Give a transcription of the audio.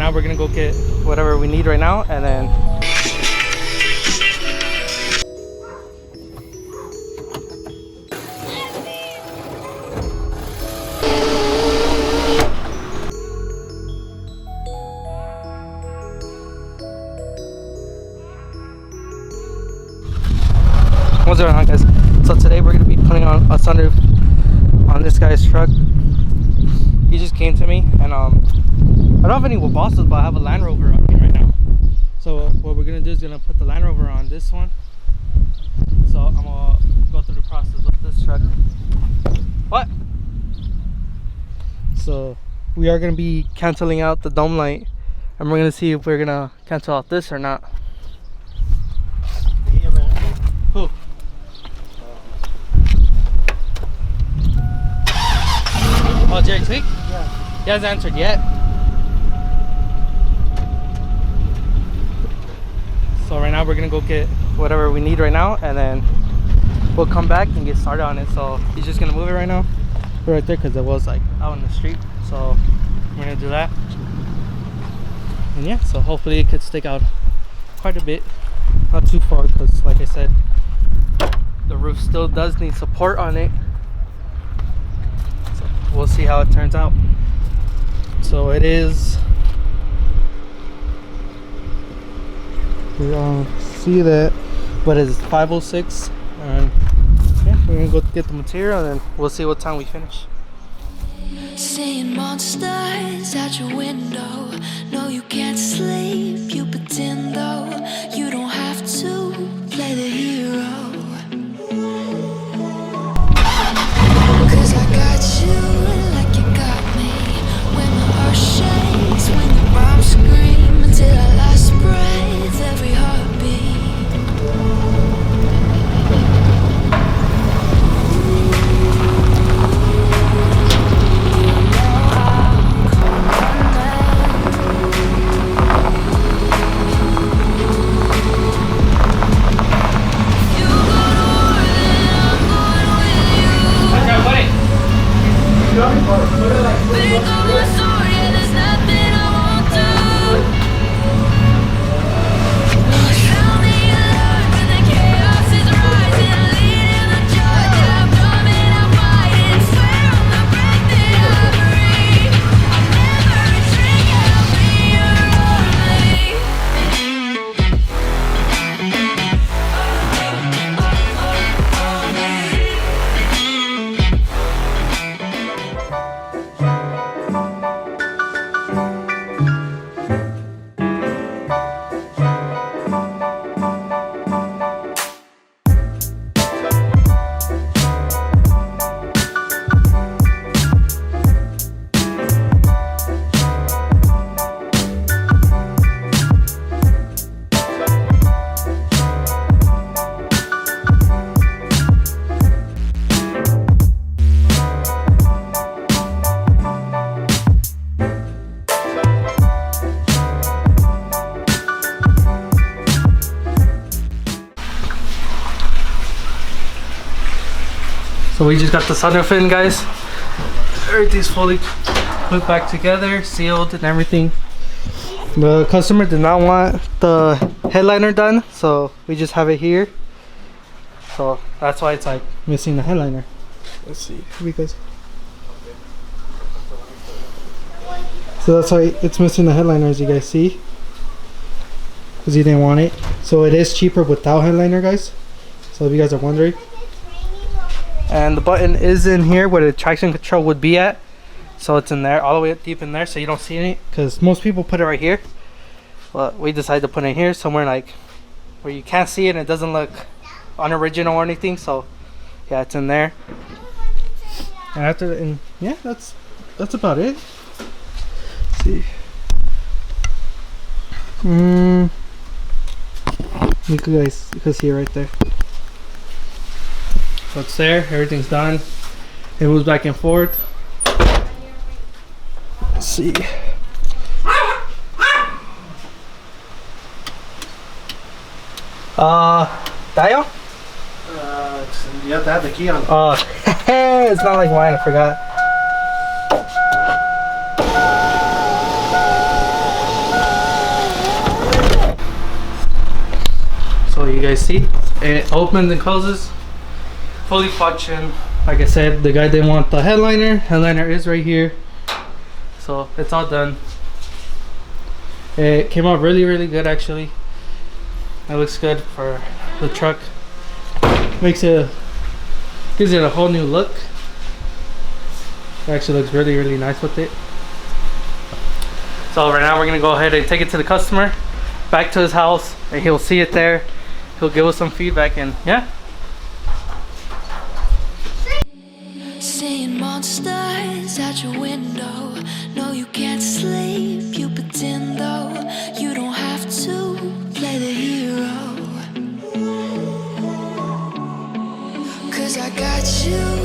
now we're gonna go get whatever we need right now, and then what's going on, guys? So today we're gonna be putting on a sunroof on this guy's truck. He just came to me, and I don't have any bosses, but I have a Land Rover on me right now. So what we're gonna do is gonna put the Land Rover on this one. So I'm gonna go through the process with this truck. What? So we are gonna be canceling out the dome light, and we're gonna see if we're gonna cancel out this or not. Who? Oh, Jerry Tweak? Yeah. He hasn't answered yet. So right now we're gonna go get whatever we need right now, and then we'll come back and get started on it. So he's just gonna move it right now, right there, because it was like out in the street. So we're gonna do that. And yeah, so hopefully it could stick out quite a bit. Not too far, because like I said, the roof still does need support on it. So we'll see how it turns out. So it is, we don't see that, but it's 5:06, and yeah, we're gonna go get the material, and then we'll see what time we finish. Seeing monsters out your window. No, you can't sleep, you pretend though. You don't have to play the hero. Cause I got you like you got me. When my heart shakes, when your arms scream, until I last breath, every heartbeat. So we just got the sunroof in, guys. Everything's fully put back together, sealed and everything. The customer did not want the headliner done, so we just have it here. So that's why it's like missing the headliner. Let's see, because so that's why it's missing the headliner, as you guys see, because he didn't want it. So it is cheaper without headliner, guys. So if you guys are wondering. And the button is in here where the traction control would be at. So it's in there, all the way up deep in there, so you don't see it, because most people put it right here. But we decided to put it here, somewhere like where you can't see it and it doesn't look unoriginal or anything. So yeah, it's in there. And yeah, that's about it. Let's see. You guys can see it right there. So it's there, everything's done. It moves back and forth. Let's see. Dial? You have to have the key on. It's not like mine, I forgot. guys see, it opens and closes, fully function. Like I said, the guy didn't want the headliner. Headliner is right here, so it's all done. It came out really good actually. It looks good for the truck. Gives it a whole new look. It actually looks really nice with it. So right now we're gonna go ahead and take it to the customer, back to his house, and he'll see it there. He'll give us some feedback, and yeah. Seeing monsters out your window. No, you can't sleep, you pretend though. You don't have to play the hero. 'Cause I got you